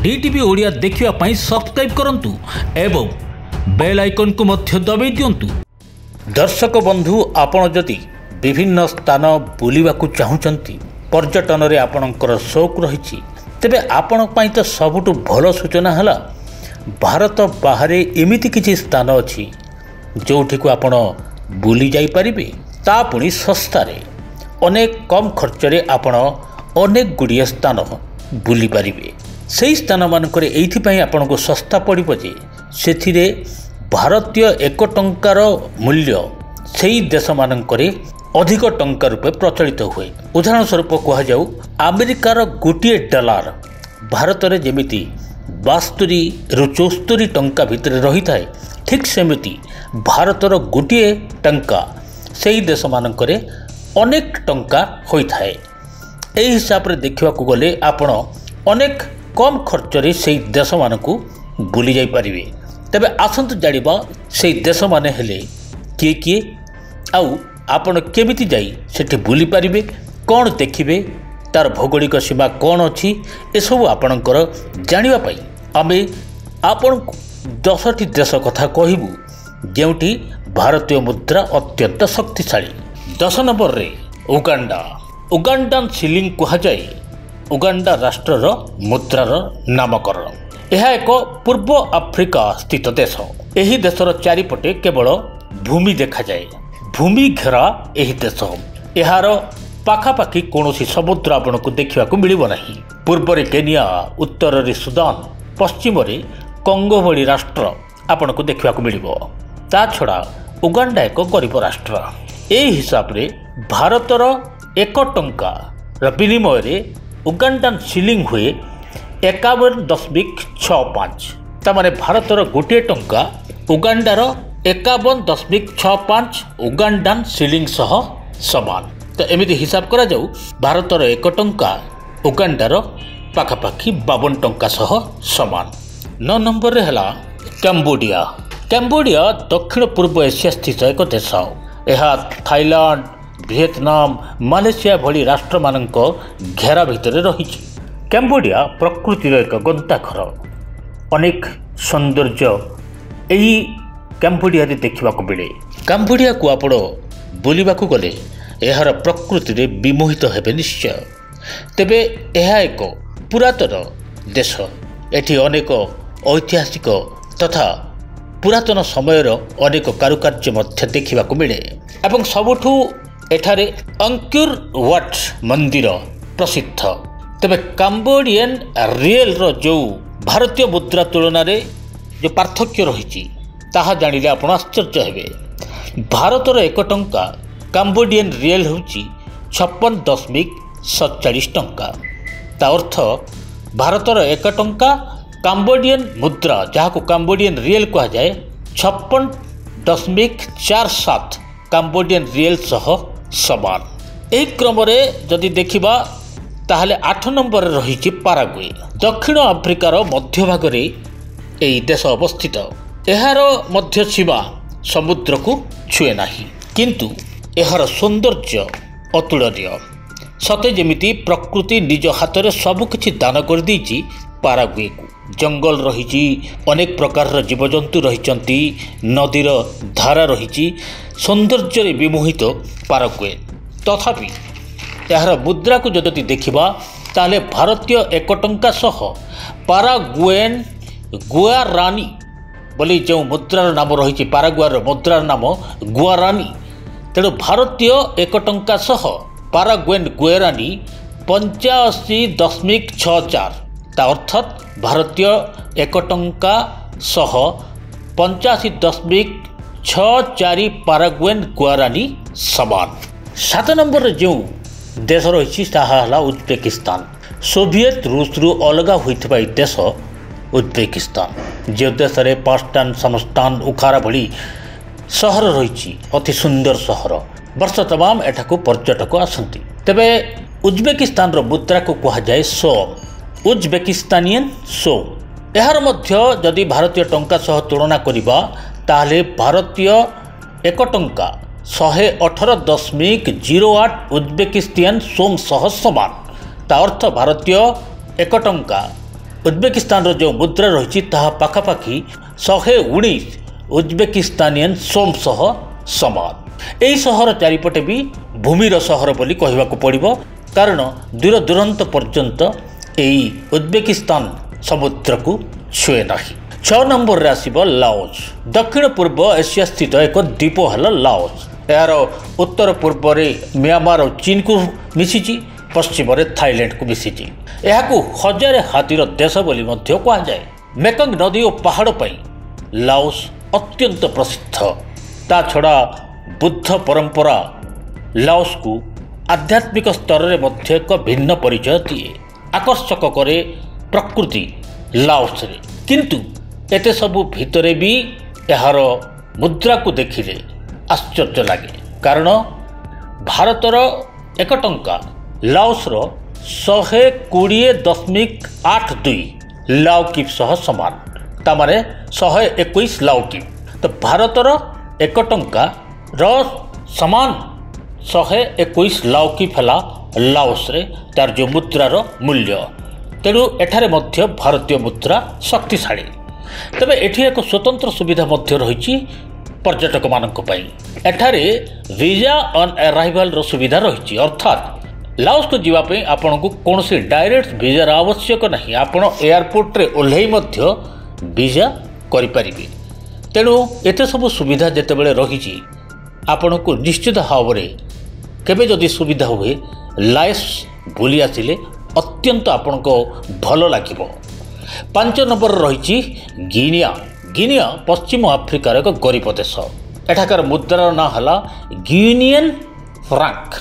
DTV Odia देखिवा पाई subscribe करंतु एवं bell icon को मध्य दबाई दियंतु। दर्शक बंधु आपण जदि विभिन्न स्थान बुलिबाकू चाहुचंती पर्यटन रे आपणकर शौक रही तेबे आपण पाई तो सबुठु भल सूचना हला भारत बाहर एमिति किछि स्थान अछि जोठी को आपण बुली जाई परिबे ता पुणी सस्तारे अनेक कम खर्च रे आपण अनेक गुड़िए स्थान बुली पारिबे। सेही स्थान मानक एइथिपाई आपनको सस्ता पड़िबो जे सेथिरे भारतीय 1 टंकार मूल्य सेही देश मानकरे अधिक टंका रूपे प्रचलित हुए। उदाहरण स्वरूप कह जाऊ अमेरिकार गोटे डॉलर भारत में जमीती 72 रु 74 टंका भितर रही थाए ठीक सेमिति भारतर गोटे टंका सेही देश मानकरे अनेक टंका होता है। यही हिसाब से देखा गले आपण अनेक कम खर्च रे सेही देश मानकू बुली जाई परिबे। तबे आसंतु जानिबा सेही देश माने हेले किए किए आउ आपण केमिति जाई सेठी बुली पारिबे कौन देखिबे तार भौगोलिक सीमा कौन अच्छी एसबू आपणकर जानिबा पाई आमे आपण 10टी देश कथा कहबू जेउठी भारतीय मुद्रा अत्यंत शक्तिशाली। 10 नंबर रे उगांडा। उगांडान सिलिंग कहा जाए उगांडा राष्ट्रर मुद्रार नामकरण। यह एक पूर्व आफ्रिका स्थित देश। यही देशर चारिपटे केवल भूमि देखा जाए भूमि घेरा यही देश। यार पाखापाखि कौन समुद्र आपण को देखा मिलना नहीं। पूर्व में केनिया उत्तर में सुदान पश्चिम में कंगो भली राष्ट्र आपण को देखा मिल ता छड़ा उगांडा एक गरीब राष्ट्र। यही हिसाब रे भारतर 1 टंका विनिमय रे उगांडान सिलिंग हुए 51.65 तामाने भारतर गोटे टंका उगांडार 51.65 उगांडान सिलिंग सह समान। तो एमिति हिसाब करा जाऊ भारतर 1 टंका उगांडार पाखापाखि 52 टंका सह समान। 9 नंबर रे हला कैम्बोडिया। कैम्बोडिया दक्षिण पूर्व एशिया स्थित एक देश। यह थाईलैंड वियतनाम मालेशिया भली राष्ट्र मानक घेरा भितर रही। कैम्बोडिया प्रकृतिर एक गंताघर। अनेक सौंदर्य यही कैम्बोडिया देखा मिले। कैम्बोडिया को आप बुलवाक गले यार प्रकृति में विमोहित हेबे निश्चय। तेबे यह एक पुरातन देश। एठी अनेक ऐतिहासिक तथा पुरातन समयर अनेक कारुकार्य मध्य देखा मिले एवं सबुठु एठारे अंकुर वाट मंदिर प्रसिद्ध। तेबे कैम्बोडियन रियल रो जो भारतीय मुद्रा तुलना रे जो पार्थक्य रही ताहा जानिले आपण आश्चर्य हेबे। भारतर 1 टंका कैम्बोडियन रियल होची 56.47 टंका। ता अर्थ भारतर 1 टंका कैम्बोडियन मुद्रा जहाँ को कैम्बोडियन रियल कहा जाए 56.47 कैम्बोडियन रियल सह समान। यही क्रम जदि देखा ताहले 8 नंबर रही पाराग्वे। दक्षिण आफ्रिकार मध्य भाग में यही देश अवस्थित। यार मध्य सीमा समुद्र को छुए नहीं किंतु यार सौंदर्य अतुलनीय। सते जेमिति प्रकृति निज हाथ में सबकि दान कर देछि पाराग्वे को। जंगल रही अनेक प्रकार जीवजंतु रही नदीर धारा रही सौंदर्य विमोहित पाराग्वे। तथापि यार मुद्रा को जदि देखा ताले भारतीय 1 टंका सह पाराग्वेन गुआरानी बोली जो मुद्रार नाम रही पाराग्वार मुद्रार नाम गुआरानी। तेणु भारतीय 1 टंका सह पाराग्वेन गुआरानी 85.64 अर्थात भारतीय 1 टंका सह 85.64 पाराग्वेन गुआरानी समान। 7 नंबर जो देश रही उज्बेकिस्तान। सोवियत रूस रु अलग होता देश उज्बेकिस्तान जो देश में पास्टान समस्तान उखारा भली सहर रही अति सुंदर सहर। वर्ष तमाम एठाकू पर्यटक आसती। तेबे उज्बेकिस्तान मुद्रा को कहा जाए सोम उज्बेकिस्तानियन सो। यार मध्य जदि भारतीय टंका सह तुलना करिबा ताहले भारतीय 1 टंका 118.08 उज्बेकिस्तान सोम सह समान। ता अर्थ भारतीय 1 टंका उज्बेकिस्तान जो मुद्रा रही पाखापाखि 119 उज्बेकिस्तानियन सोम सह समान। यही सहर चारिपटे भी भूमिर सहर बोली कहवाक पड़ो, कारण दूर दूरांत पर्यंत यही उज्बेकिस्तान समुद्र को छुए ना। 6 नंबर रे आसीबो लाओस। दक्षिण पूर्व एशिया स्थित एक द्वीप है लाओस। यार उत्तर पूर्व में म्यांमार और चीन को मिसी, पश्चिम में थाईलैंड को मिसी। यह हजार हाथीर देश बोली कहुए। मेकंग नदी और पहाड़ पर लाओस अत्यंत प्रसिद्ध। ता छड़ा बुद्ध परंपरा लाओस को आध्यात्मिक स्तर में एक भिन्न परिचय दिए। आकर्षक करे प्रकृति लाओस रे, किंतु एते सबु भितरे भी यार मुद्रा को देखिले आश्चर्य लगे, कारण भारतर 1 टंका लाओस रो 120.82 लाओकिप सह समान, तामाने 121 लाओकिप। तो भारतर 1 टंका रो समान 121 लाओकिप हला लाओस रे तार जो मुद्रार मूल्य। तेणु एठारे मध्य भारतीय मुद्रा शक्तिशाली। तबे एठी एक स्वतंत्र सुविधा मध्य रही पर्यटक मानक पई। एठारे वीजा ऑन अराइवल रो सुविधा रही, अर्थात लाओस को जीवाई आपन को कौन से डायरेक्ट वीजार आवश्यक नहीं। आपण एयरपोर्ट रे ओल्हई मध्य वीजा करि परिबे। तेणु एते सब सुविधा जेतेबेले रही आपण को निश्चित भाव में केबे जदि सुविधा हुए लाओस बुली आसिले अत्यंत आपण को भल लागिबो। 5 नंबर रही गिनिया। गिनिया पश्चिम आफ्रिकार एक गरीब देश। एठाकार मुद्रार ना हला गिनियन फ्रांक।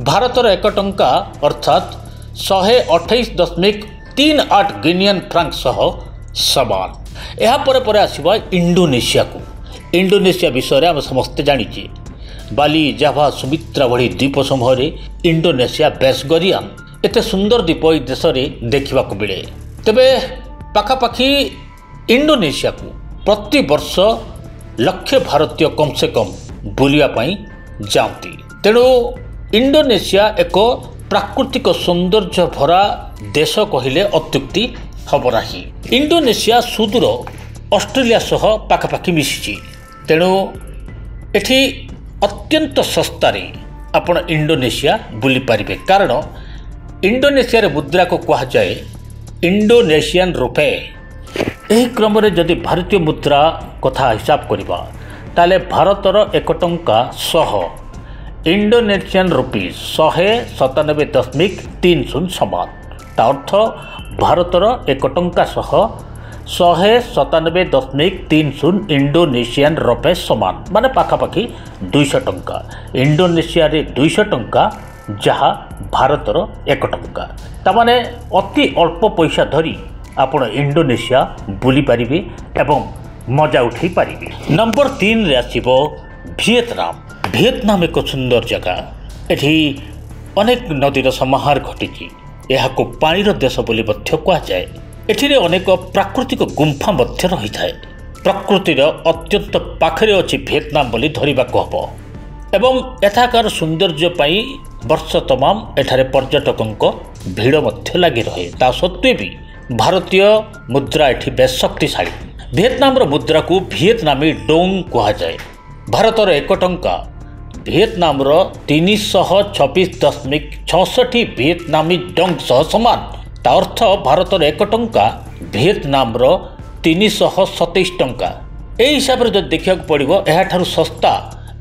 भारतर 1 टंका अर्थात 128.38 गिनियन फ्रांक सह समान। यह परे आसीबा इंडोनेशिया को। इंडोनेशिया विषय आम समस्ते जानिचे। बाली, जाभा, सुमित्रा भली द्वीप समूह इंडोनेशिया बेस गरियान एते सुंदर द्वीप ई देश में देखा मिले। तेबे पाखापाखि इंडोनेशिया को प्रति वर्ष लक्ष भारतीय कम से कम बुलियापाई जाती। तेणु इंडोनेशिया एक प्राकृतिक सौंदर्य भरा देश कहले अत्युक्ति हम ना। इंडोनेशिया सुदूर ऑस्ट्रेलिया सह पाखापाखि मिसी। तेणु एठी अत्यंत सस्तारे आपण इंडोनेशिया बुली पारिबे, कारण इंडोनेशिया रे मुद्रा को कहा जाए इंडोनेशियन रुपे। यही क्रम में जदि भारतीय मुद्रा कथा हिसाब करबा ताले भारतर 1 टंका 100 इंडोनेशियन रुपीज 197.30 समान। ता अर्थ भारतर 1 टंका 197.30 इंडोनेशियन रुपे समान, माने पाखापाखि 200 टंका। इंडोनेशिया रे 200 टंका जहाँ भारतर 1 टंका। तामाने अति अल्प पैसा धरी आपण इंडोनेशिया बुली पारिबे एवं मजा उठाई पारिबे। नंबर 3 रे आसीबो वियतनाम। वियतनाम एक सुंदर जगह। एठी अनेक नदीर समाहार घटी। यह पानीर देश बोली कहुए। एठिरे अनेक प्राकृतिक गुंफा मध्य रही थाए। प्रकृतिर अत्यंत पाखरे अच्छी वियतनाम बोली धरिबाको हबो एवं एठाकार सौंदर्य पाई वर्ष तमाम एठारे पर्यटकों भीड़ मध्य लगी रहे। ता सत्वे भी भारतीय मुद्रा एठी बेस शक्तिशाली। वियतनाम मुद्रा को वियतनामी डोंग कहुए। भारतर 1 टंका वियतनाम 326.66 वियतनामी डोंग सह समान। ता अर्थ भारतर 1 टंका वियतनाम 327 टंका। यही हिसाब से देखा पड़ो यह सस्ता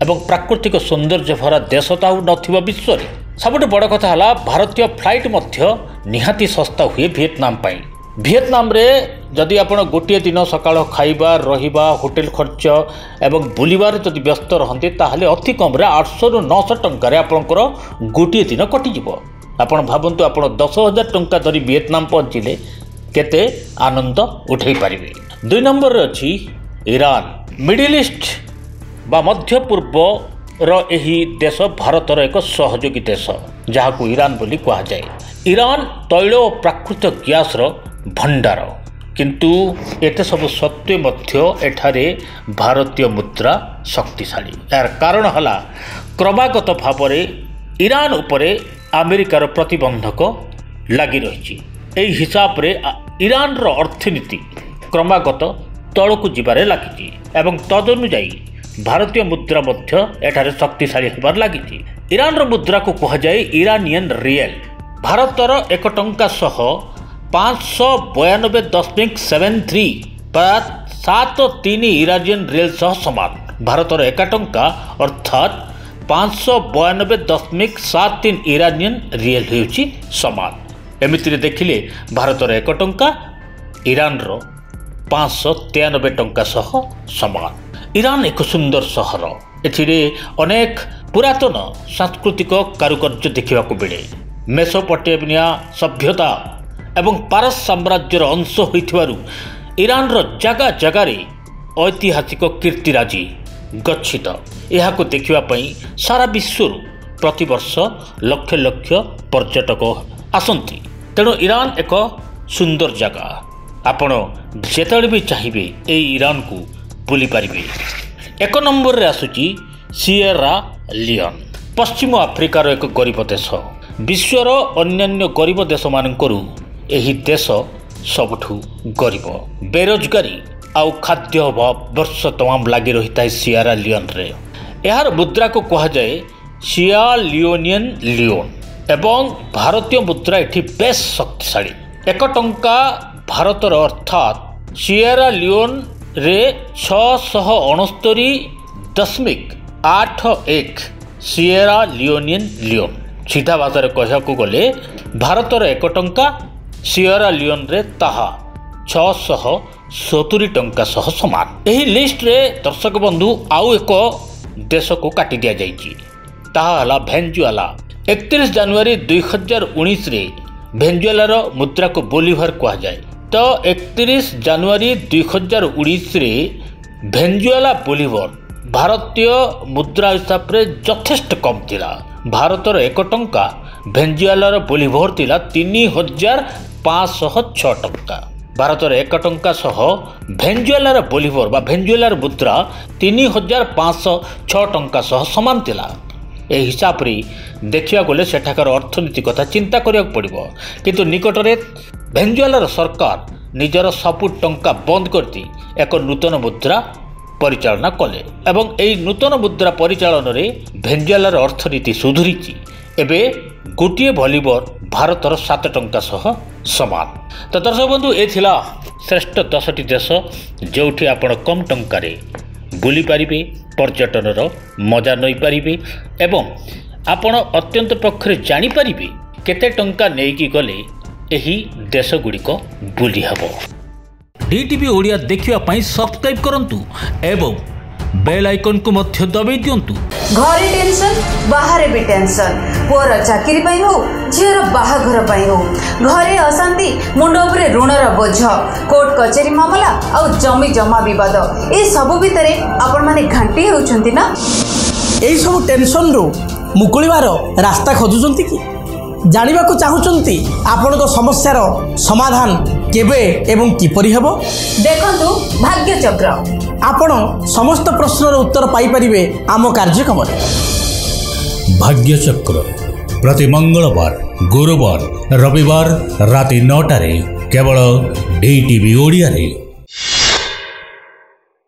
एवं प्राकृतिक सौंदर्य भरा देश तो नथिबा विश्व में। सबुठ बड़ कथा है भारतीय फ्लाइट मध्य निहाती सस्ता हुए वियतनाम पाई। वियतनाम रे जदि आपण गोटे दिन सकाळ खाइबा रहिबा होटेल खर्च एवं बुलिबार जदि व्यस्त रहते ताहले अति कम 800 रु 900 टंका आपणकर गोटे दिन कटिजिव। आपण भावन्तु आपण 10,000 टंका धरी वियतनाम पहुँचले केते आनंद उठै पारिबे। 2 नंबर रे अछि ईरान। मिडिल ईस्ट बा मध्य पूर्व रही देश भारतर एक सहयोगी देश जहाँ को ईरान बोली कहा जाए। ईरान तैल और प्राकृतिक गैस भंडार, किंतु एते सब सत्वे मध्य एठारे भारतीय मुद्रा शक्तिशाली। यार कारण हला क्रमागत भाव ईरान उपरे अमेरिकार प्रतिबंधक लगी रही। ଏହି ହିସାବରେ ଇରାନର ଅର୍ଥନୀତି କ୍ରମାଗତ ତଳକୁ ଯିବାରେ ଲାଗିଛି ଏବଂ ତଦନୁଯାୟୀ ଭାରତୀୟ ମୁଦ୍ରା ମଧ୍ୟ ଏଠାରେ ଶକ୍ତିଶାଳୀ ହେବାରେ ଲାଗିଛି। ଇରାନର ମୁଦ୍ରାକୁ କୁହାଯାଏ ଇରାନିଆନ୍ ରିଏଲ୍। ଭାରତର 1 ଟଙ୍କା ସହ 592.73 ବା 73 ଇରାନିଆନ୍ ରିଏଲ୍ ସହ ସମାନ। ଭାରତର 1 ଟଙ୍କା ଅର୍ଥାତ୍ 592.73 ଇରାନିଆନ୍ ରିଏଲ୍ ହେଉଛି ସମାନ। ଏମିତିରେ ଦେଖିଲେ ଭାରତର 1 ଟଙ୍କା ଇରାନର 593 ଟଙ୍କା ସହ ସମାନ। ଇରାନ ଏକ ସୁନ୍ଦର ସହର। ଏଥିରେ ଅନେକ ପୁରାତନ ସାଂସ୍କୃତିକ କାରୁକାର୍ଯ୍ୟ ଦେଖିବାକୁ ମିଳେ। ମେସୋପଟେମିଆ ସଭ୍ୟତା ଏବଂ ପାରସ ସାମ୍ରାଜ୍ୟର ଅଂଶ ହୋଇଥିବାରୁ ଇରାନର ଜାଗା ଜାଗାରେ ଐତିହାସିକ କୀର୍ତ୍ତିରାଜି ଗଚ୍ଛିତ। ଏହାକୁ ଦେଖିବା ପାଇଁ ସାରା ବିଶ୍ୱରୁ ପ୍ରତିବର୍ଷ ଲକ୍ଷ ଲକ୍ଷ ପର୍ଯ୍ୟଟକ ଆସନ୍ତି। ତେଣୁ ଇରାନ ଏକ ସୁନ୍ଦର ଜାଗା। ଆପଣ ଯେତେବେଳେ ବି ଚାହିଁବେ ଏହି ଇରାନକୁ ବୁଲିପାରିବେ। 1 ନମ୍ବରରେ ଆସୁଛି ସିଏରା ଲିଓନ୍। ପଶ୍ଚିମ ଆଫ୍ରିକାର ଏକ ଗରିବ ଦେଶ। ବିଶ୍ୱର ଅନ୍ୟାନ୍ୟ ଗରିବ ଦେଶମାନଙ୍କରୁ ଏହି ଦେଶ ସବୁଠୁ ଗରିବ। ବେରୋଜଗାରୀ ଆଉ ଖାଦ୍ୟ ଅଭାବ ବର୍ଷ ତମାମ ଲାଗି ରହିଥାଏ ସିଏରା ଲିଓନ୍ରେ। ଏହାର ମୁଦ୍ରାକୁ କୁହାଯାଏ ସିଏରା ଲିଓନିଆନ୍ ଲିଓନ୍ ଏବଂ ଭାରତୀୟ ମୁଦ୍ରା ଏଠି ବେଶ୍ ଶକ୍ତିଶାଳୀ। 1 ଟଙ୍କା ଭାରତର ଅର୍ଥାତ୍ ସିଏରା ଲିଓନ୍ରେ 669.81 ସିଏରା ଲିଓନିଆନ୍ ଲିଓନ୍। ସିଧା ଭାଷାରେ କହିବାକୁ ଗଲେ ଭାରତର 1 ଟଙ୍କା ସିଏରା ଲିଓନ୍ରେ ତାହା 670 ଟଙ୍କା ସହ ସମାନ। ଏହି ଲିଷ୍ଟରେ ଦର୍ଶକ ବନ୍ଧୁ ଆଉ ଏକ ଦେଶକୁ କାଟି ଦିଆଯାଇଛି। ତାହା ହେଲା ଭେନେଜୁଏଲା। 31 ଜାନୁଆରୀ 2019ରେ ଭେନେଜୁଏଲାର ମୁଦ୍ରାକୁ ବୋଲିଭାର କୁହାଯାଏ। ତ 31 ଜାନୁଆରୀ 2019ରେ ଭେନେଜୁଏଲା ବୋଲିଭାର ଭାରତୀୟ ମୁଦ୍ରା ହିସାବରେ ଯଥେଷ୍ଟ କମ୍ ଥିଲା। ଭାରତର 1 ଟଙ୍କା ଭେନେଜୁଏଲାର ବୋଲିଭାର ଥିଲା 3506 ଟଙ୍କା। ଭାରତର 1 ଟଙ୍କା ସହ ଭେନେଜୁଏଲାର ବୋଲିଭାର ବା ଭେନେଜୁଏଲାର ମୁଦ୍ରା 3506 ଟଙ୍କା ସହ ସମାନ ଥିଲା। ଏହି ହିସାବରେ ଦେଖିବାକୁ ଗଲେ ସେଠାକାର ଅର୍ଥନୀତି କଥା ଚିନ୍ତା କରିବାକୁ ପଡ଼ିବ। କିନ୍ତୁ ନିକଟରେ ଭେନେଜୁଏଲାର ସରକାର ନିଜର ସବୁ ଟଙ୍କା ବନ୍ଦ କରିଦେଇ ଏକ ନୂତନ ମୁଦ୍ରା ପରିଚାଳନା କଲେ ଏବଂ ଏହି ନୂତନ ମୁଦ୍ରା ପରିଚାଳନାରେ ଭେନେଜୁଏଲାର ଅର୍ଥନୀତି ସୁଧୁରିଛି। ଏବେ ଗୋଟିଏ ବୋଲିଭାର ଭାରତର 7 ଟଙ୍କା ସହ ସମାନ। ତ ଦର୍ଶକ ବନ୍ଧୁ, ଏ ଥିଲା ଶ୍ରେଷ୍ଠ 10ଟି ଦେଶ ଯେଉଁଠି ଆପଣ କମ୍ ଟଙ୍କାରେ ବୁଲିପାରିବେ, ପର୍ଯ୍ୟଟନର ମଜା ନେଇପାରିବେ ଏବଂ ଆପଣ ଅତ୍ୟନ୍ତ ପକ୍ଷରେ ଜାଣିପାରିବେ କେତେ ଟଙ୍କା ନେଇକି ଗଲେ ଏହି ଦେଶଗୁଡ଼ିକ ବୁଲି ହେବ। DTV ଓଡ଼ିଆ ଦେଖିବା ପାଇଁ ସବସ୍କ୍ରାଇବ୍ କରନ୍ତୁ ଏବଂ ବେଲ୍ ଆଇକନ୍କୁ ମଧ୍ୟ ଦବାଇ ଦିଅନ୍ତୁ। ଘରେ ଟେନସନ୍, ବାହାରେ ବି ଟେନସନ୍। ପୁଅର ଚାକିରି ପାଇଁ ହଉ, ଝିଅର ବାହାଘର ପାଇଁ ହଉ, ଘରେ ଅଶାନ୍ତି, ମୁଣ୍ଡ ଉପରେ ଋଣର ବୋଝ, କୋର୍ଟ କଚେରୀ ମାମଲା ଆଉ ଜମି ଜମା ବିବାଦ, ଏ ସବୁ ଭିତରେ ଆପଣମାନେ ଘାଣ୍ଟି ହେଉଛନ୍ତି ନା? ଏହି ସବୁ ଟେନସନରୁ ମୁକୁଳିବାର ରାସ୍ତା ଖୋଜୁଛନ୍ତି କି? ଜାଣିବାକୁ ଚାହୁଁଛନ୍ତି ଆପଣଙ୍କ ସମସ୍ୟାର ସମାଧାନ କେବେ ଏବଂ କିପରି ହେବ? ଦେଖନ୍ତୁ ଭାଗ୍ୟଚକ୍ର। ଆପଣ ସମସ୍ତ ପ୍ରଶ୍ନର ଉତ୍ତର ପାଇପାରିବେ ଆମ କାର୍ଯ୍ୟକ୍ରମରେ। ଭାଗ୍ୟଚକ୍ର ପ୍ରତି ମଙ୍ଗଳବାର, ଗୁରୁବାର, ରବିବାର ରାତି 9ଟାରେ କେବଳ DTV ଓଡ଼ିଆରେ।